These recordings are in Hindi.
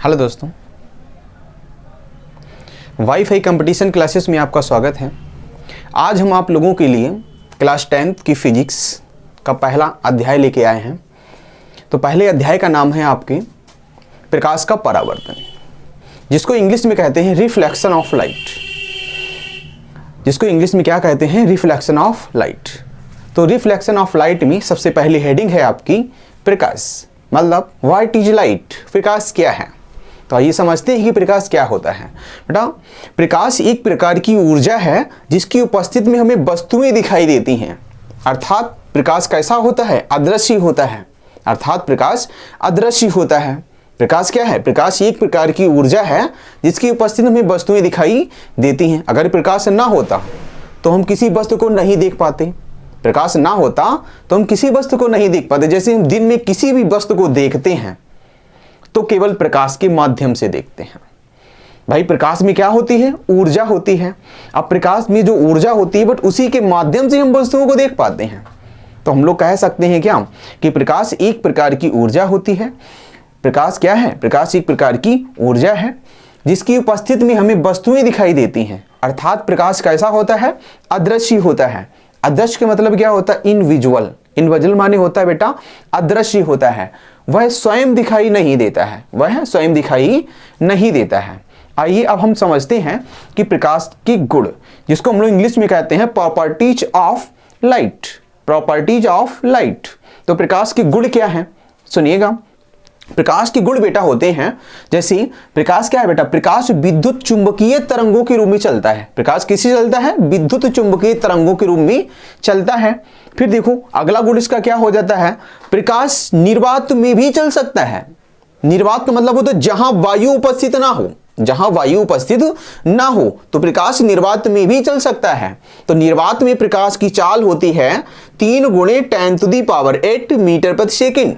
हेलो दोस्तों, वाईफाई कंपटीशन क्लासेस में आपका स्वागत है। आज हम आप लोगों के लिए क्लास 10th की फिजिक्स का पहला अध्याय लेके आए हैं। तो पहले अध्याय का नाम है आपके प्रकाश का परावर्तन, जिसको इंग्लिश में कहते हैं रिफ्लेक्शन ऑफ लाइट। जिसको इंग्लिश में क्या कहते हैं? Reflection of light. तो रिफ्लेक्शन ऑफ लाइट में सबसे पहली हेडिंग है आपकी प्रकाश, मतलब व्हाट इज लाइट, प्रकाश क्या है। तो आइए समझते हैं कि प्रकाश क्या होता है। बेटा, प्रकाश एक प्रकार की ऊर्जा है जिसकी उपस्थिति में हमें वस्तुएं दिखाई देती हैं। अर्थात प्रकाश कैसा होता है? अदृश्य होता है। अर्थात प्रकाश अदृश्य होता है। प्रकाश क्या है? प्रकाश एक प्रकार की ऊर्जा है जिसकी उपस्थिति में हमें वस्तुएं दिखाई देती हैं। अगर प्रकाश ना होता तो हम किसी वस्तु को नहीं देख पाते। प्रकाश ना होता तो हम किसी वस्तु को नहीं देख पाते। जैसे हम दिन में किसी भी वस्तु को देखते हैं तो केवल प्रकाश के माध्यम से देखते हैं। भाई, प्रकाश में क्या होती है? ऊर्जा होती है। अब प्रकाश में जो ऊर्जा होती है बट उसी के माध्यम से हम वस्तुओं को देख पाते हैं। तो हम लोग कह सकते हैं क्या कि प्रकाश एक प्रकार की ऊर्जा होती है। प्रकाश क्या है? प्रकाश एक प्रकार की ऊर्जा है जिसकी उपस्थिति में हमें वस्तुएं दिखाई देती हैं। अर्थात प्रकाश कैसा होता है? अदृश्य होता है। अदृश्य का मतलब क्या होता है? इनविजुअल। इनविजुअल माने होता है बेटा अदृश्य होता है। वह स्वयं दिखाई नहीं देता है। वह स्वयं दिखाई नहीं देता है। आइए अब हम समझते हैं कि प्रकाश के गुण, जिसको हम लोग इंग्लिश में कहते हैं properties of light. Properties of light. तो प्रकाश के गुण क्या है? सुनिएगा। प्रकाश के गुण बेटा होते हैं, जैसे प्रकाश क्या है बेटा? प्रकाश विद्युत चुंबकीय तरंगों के रूप में चलता है। प्रकाश किससे चलता है? विद्युत चुंबकीय तरंगों के रूप में चलता है। फिर देखो अगला गुण इसका क्या हो जाता है? प्रकाश निर्वात में भी चल सकता है। निर्वात का मतलब होता है जहां वायु उपस्थित ना हो। जहां वायु उपस्थित ना हो तो प्रकाश निर्वात में भी चल सकता है। तो निर्वात में प्रकाश की चाल होती है 3 × 10⁸ मीटर प्रति सेकंड।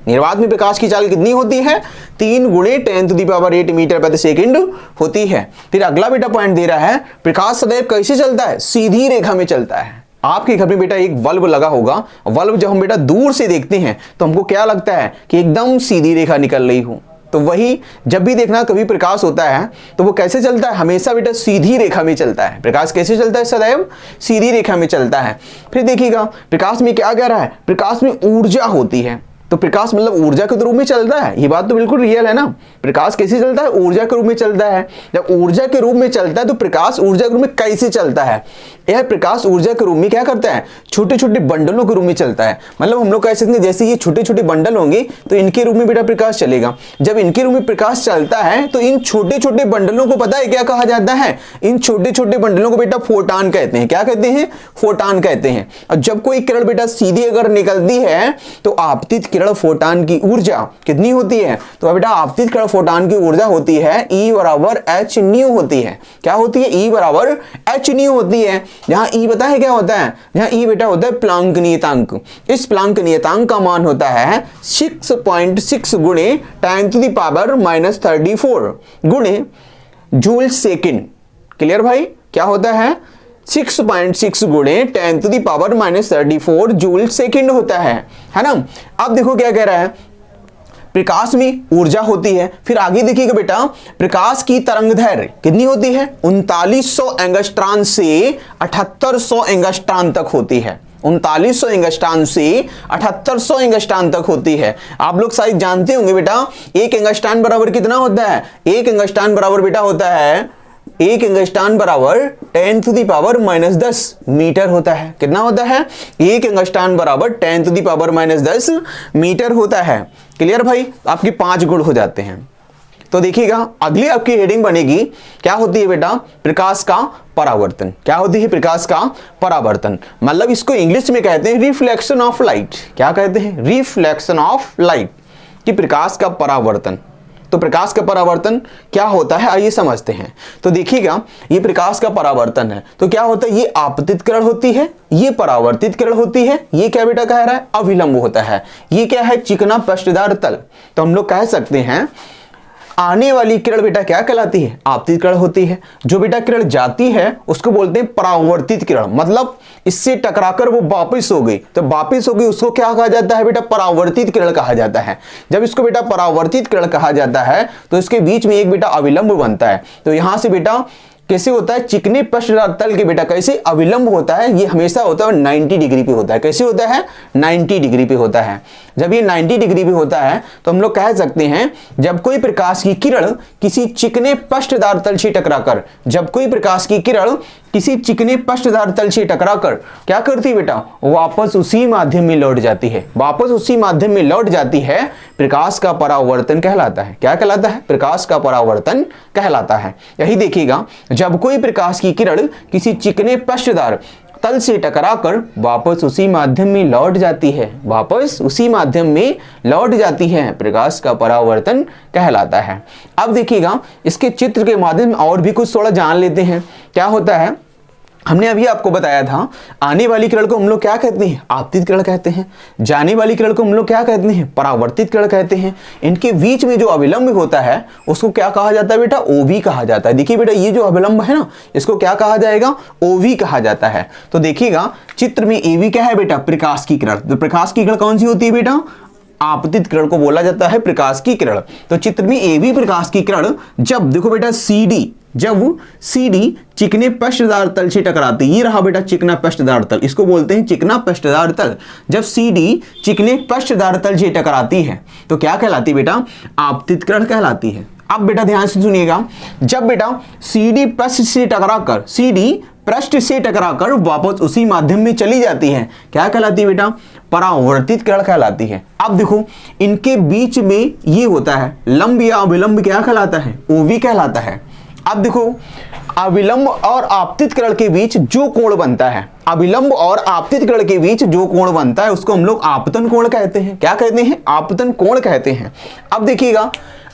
निर्वात में प्रकाश की चाल कितनी होती है? 3 × 10⁸ मीटर प्रति सेकंड होती है। फिर अगला बेटा पॉइंट दे रहा है, प्रकाश सदैव कैसे चलता है? सीधी रेखा में चलता है। आपके घर में बेटा एक बल्ब लगा होगा। बल्ब जब हम बेटा दूर से देखते हैं तो हमको क्या लगता है कि एकदम सीधी रेखा निकल रही हो। तो वही जब भी देखना कभी प्रकाश होता है तो वो कैसे चलता है? हमेशा बेटा सीधी रेखा में चलता है। प्रकाश कैसे चलता है? सदैव सीधी रेखा में चलता है। फिर देखिएगा प्रकाश में क्या कह रहा है? प्रकाश में ऊर्जा होती है। तो प्रकाश मतलब ऊर्जा के रूप में चलता है। ये बात तो बिल्कुल रियल है ना। प्रकाश कैसे चलता है? ऊर्जा के रूप में चलता है। जब ऊर्जा के रूप में चलता है तो प्रकाश ऊर्जा के रूप में कैसे चलता है? यह प्रकाश ऊर्जा के रूप में क्या करता है? छोटे छोटे बंडलों के रूप में चलता है। मतलब हम लोग कह सकते हैं जैसे ये छोटे छोटे बंडल होंगे तो इनके रूप में बेटा प्रकाश चलेगा। जब इनके रूप में प्रकाश चलता है तो इन छोटे छोटे बंडलों को पता है क्या कहा जाता है? इन छोटे छोटे बंडलों को बेटा फोटान कहते हैं। क्या कहते हैं? फोटान कहते हैं। और जब कोई किरण बेटा सीधी अगर निकलती है तो आपतित किरण फोटान की ऊर्जा कितनी होती है? तो बेटा आपतित किरण फोटान की ऊर्जा होती है E = h न्यू होती है। क्या होती है? E = h न्यू होती है। जहां E पता है क्या होता है? जहां E बेटा होता है प्लांक नियतांक। इस प्लांक नियतांक का मान होता है 6.6 × 10⁻34 गुणे जूल सेकंड। क्लियर भाई? क्या होता है? 6.6 × 10⁻34 जूल सेकंड होता है ना। अब देखो क्या कह रहा है? प्रकाश में ऊर्जा होती है। फिर आगे देखिएगा बेटा, प्रकाश की तरंगदैर्घ्य कितनी होती है? 3900 एंगस्ट्रॉन से 7800 एंगस्ट्रॉन तक होती है। 3900 एंगस्ट्रॉन से 7800 एंगस्ट्रॉन तक होती है। आप लोग शायद जानते होंगे बेटा, एक एंगस्ट्रॉन बराबर कितना होता है? एक एंगस्ट्रॉन बराबर बेटा होता है, एक एंगस्ट्रॉन बराबर 10⁻⁻10 मीटर होता है। कितना होता है? एक एंगस्ट्रॉन बराबर 10⁻⁻10 मीटर होता है। क्लियर भाई? आपके 5 गुण हो जाते हैं। तो देखिएगा अगली आपकी हेडिंग बनेगी, क्या होती है बेटा? प्रकाश का परावर्तन। क्या होती है? प्रकाश का परावर्तन। मतलब इसको इंग्लिश में कहते हैं रिफ्लेक्शन ऑफ लाइट। क्या कहते हैं? रिफ्लेक्शन ऑफ लाइट, कि प्रकाश का परावर्तन। तो प्रकाश का परावर्तन क्या होता है आइए समझते हैं। तो देखिएगा ये प्रकाश का परावर्तन है तो क्या होता है? ये आपतित किरण होती है, ये परावर्तित किरण होती है। ये क्या बेटा कह रहा है? अभिलंब होता है। ये क्या है? चिकना पृष्ठदार तल। तो हम लोग कह सकते हैं आने वाली किरण बेटा क्या कहलाती है? आपतित किरण होती है। जो बेटा किरण जाती है उसको बोलते हैं परावर्तित किरण, मतलब इससे टकराकर वो वापस हो गई, तो वापस हो गई उसको क्या कहा जाता है बेटा? परावर्तित किरण कहा जाता है। जब इसको बेटा परावर्तित किरण कहा जाता है तो इसके बीच में एक बेटा अविलंब बनता है। तो यहां से बेटा कैसे होता है? चिकने पृष्ठदार तल के बेटा कैसे अविलंब होता है? ये हमेशा होता है 90 डिग्री पे होता है। कैसे होता है? 90 डिग्री पे होता है। जब ये 90 डिग्री पे होता है तो हम लोग कह सकते हैं जब कोई प्रकाश की किरण किसी चिकने पृष्ठदार तल से टकराकर, जब कोई प्रकाश की किरण किसी चिकने पृष्ठदार तल से टकराकर क्या करती है बेटा? वापस उसी माध्यम में लौट जाती है। वापस उसी माध्यम में लौट जाती है, प्रकाश का परावर्तन कहलाता है। क्या कहलाता है? प्रकाश का परावर्तन कहलाता है। यही देखिएगा, जब कोई प्रकाश की किरण किसी चिकने पृष्ठदार तल से टकराकर वापस उसी माध्यम में लौट जाती है, वापस उसी माध्यम में लौट जाती है, प्रकाश का परावर्तन कहलाता है। अब देखिएगा, इसके चित्र के माध्यम में और भी कुछ थोड़ा जान लेते हैं। क्या होता है? हमने अभी आपको बताया था, आने वाली किरण को हम लोग क्या कहते हैं? आपतित किरण कहते हैं। जाने वाली किरण को हम लोग क्या कहते हैं? परावर्तित किरण कहते हैं। इनके बीच में जो अविलंब होता है उसको क्या कहा जाता है बेटा? ओवी कहा जाता है। देखिए बेटा, ये जो अविलंब है ना, इसको क्या कहा जाएगा? ओवी कहा जाता है। तो देखिएगा चित्र में एवी क्या है बेटा? प्रकाश की किरण। तो प्रकाश की किरण कौन सी होती है बेटा? आपतित किरण को बोला जाता है प्रकाश की किरण। तो चित्र में एवी प्रकाश की किरण जब देखो बेटा जब CD चिकने पृष्ठदार तल से टकराती, ये रहा बेटा चिकना पृष्ठदार तल, इसको बोलते हैं चिकना पृष्ठदार तल। जब CD चिकने पृष्ठदार तल से टकराती है तो क्या कहलाती है बेटा? आपतित किरण कहलाती है। अब बेटा ध्यान से सुनिएगा, जब बेटा CD पृष्ठ से टकराकर वापस उसी माध्यम में चली जाती है, क्या कहलाती है बेटा? परावर्तित किरण कहलाती है। अब देखो, इनके बीच में ये होता है लंब या अविलंब, क्या कहलाता है? ओवी कहलाता है। अब देखो, अविलंब और आपतित किरण के बीच जो कोण बनता है, अविलंब और आपतित किरण के बीच जो कोण बनता है उसको हम लोग आपतन कोण कहते हैं। क्या कहते हैं? आपतन कोण कहते हैं। अब देखिएगा,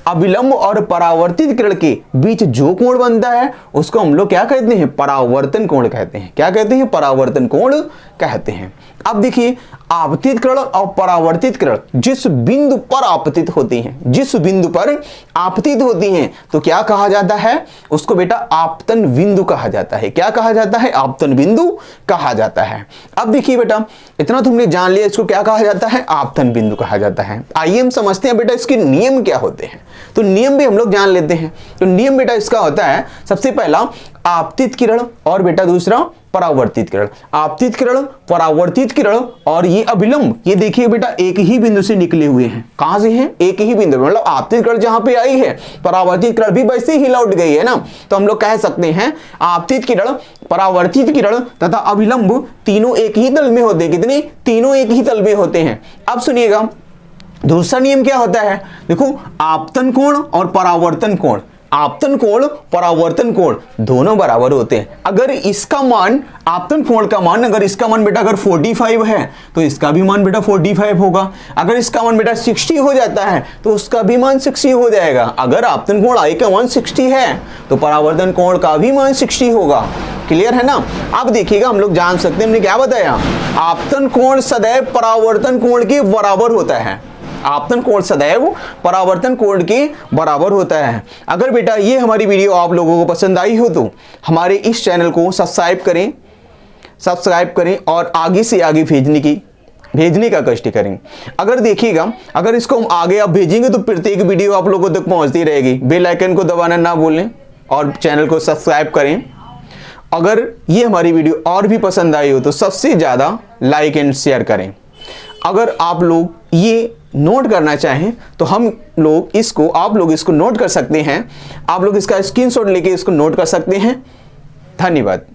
अविलंब और परावर्तित किरण के बीच जो कोण बनता है उसको हम लोग क्या कहते हैं? परावर्तन कोण कहते हैं। क्या कहते हैं? परावर्तन कोण कहते हैं। अब देखिए, आपतित किरण और परावर्तित किरण जिस बिंदु पर आपतित होती हैं, जिस बिंदु पर आपतित होती हैं, तो क्या कहा जाता है? उसको बेटा आपतन बिंदु कहा जाता है। क्या कहा जाता है? आपतन बिंदु कहा जाता है। अब देखिए बेटा, इतना तुमने जान लिया, इसको क्या कहा जाता है? आपतन बिंदु कहा जाता है। आइए हम समझते हैं बेटा इसके नियम क्या होते हैं। तो नियम भी हम लोग जान लेते हैं। तो नियम बेटा इसका होता है, सबसे पहला आपतित किरण और बेटा दूसरा परावर्तित किरण। आपतित किरण, परावर्तित किरण और ये अविलंब, ये देखिए बेटा एक ही बिंदु से निकले हुए हैं। कहां से हैं? एक ही बिंदु, मतलब आपतित किरण जहां पे आई है परावर्तित किरण भी वैसे ही लौट गई है ना। तो हम लोग कह सकते हैं आपतित किरण, परावर्तित किरण तथा अविलंब तीनों एक ही तल में होते हैं। कितने? तीनों एक ही तल में होते हैं। अब सुनिएगा, दूसरा नियम क्या होता है? देखो, आपतन कोण और परावर्तन कोण, आपतन कोण परावर्तन कोण दोनों बराबर होते हैं। अगर इसका मान, आपतन कोण का मान, अगर इसका मान बेटा अगर 45 है तो इसका भी मान बेटा 45 होगा। अगर इसका मान बेटा 60 हो जाता है तो उसका भी मान 60 हो जाएगा। अगर आपतन कोण I का मान 60 है तो परावर्तन कोण का भी मान 60 होगा। क्लियर है ना? अब देखिएगा, हम लोग जान सकते हैं, हमने क्या बताया? आपतन कोण सदैव परावर्तन कोण के बराबर होता है। आपतन कोण सदैव परावर्तन कोण के बराबर होता है। अगर बेटा ये हमारी वीडियो आप लोगों को पसंद आई हो तो हमारे इस चैनल को सब्सक्राइब करें और आगे से आगे भेजने का कष्ट करें। अगर देखिएगा, अगर इसको हम आगे आप भेजेंगे तो प्रत्येक वीडियो आप लोगों तक पहुंचती रहेगी। बेल आइकन को दबाना ना भूलें और चैनल को सब्सक्राइब करें। अगर ये हमारी वीडियो और भी पसंद आई हो तो सबसे ज़्यादा लाइक एंड शेयर करें। अगर आप लोग ये नोट करना चाहें तो आप लोग इसको नोट कर सकते हैं। आप लोग इसका स्क्रीनशॉट लेके इसको नोट कर सकते हैं। धन्यवाद।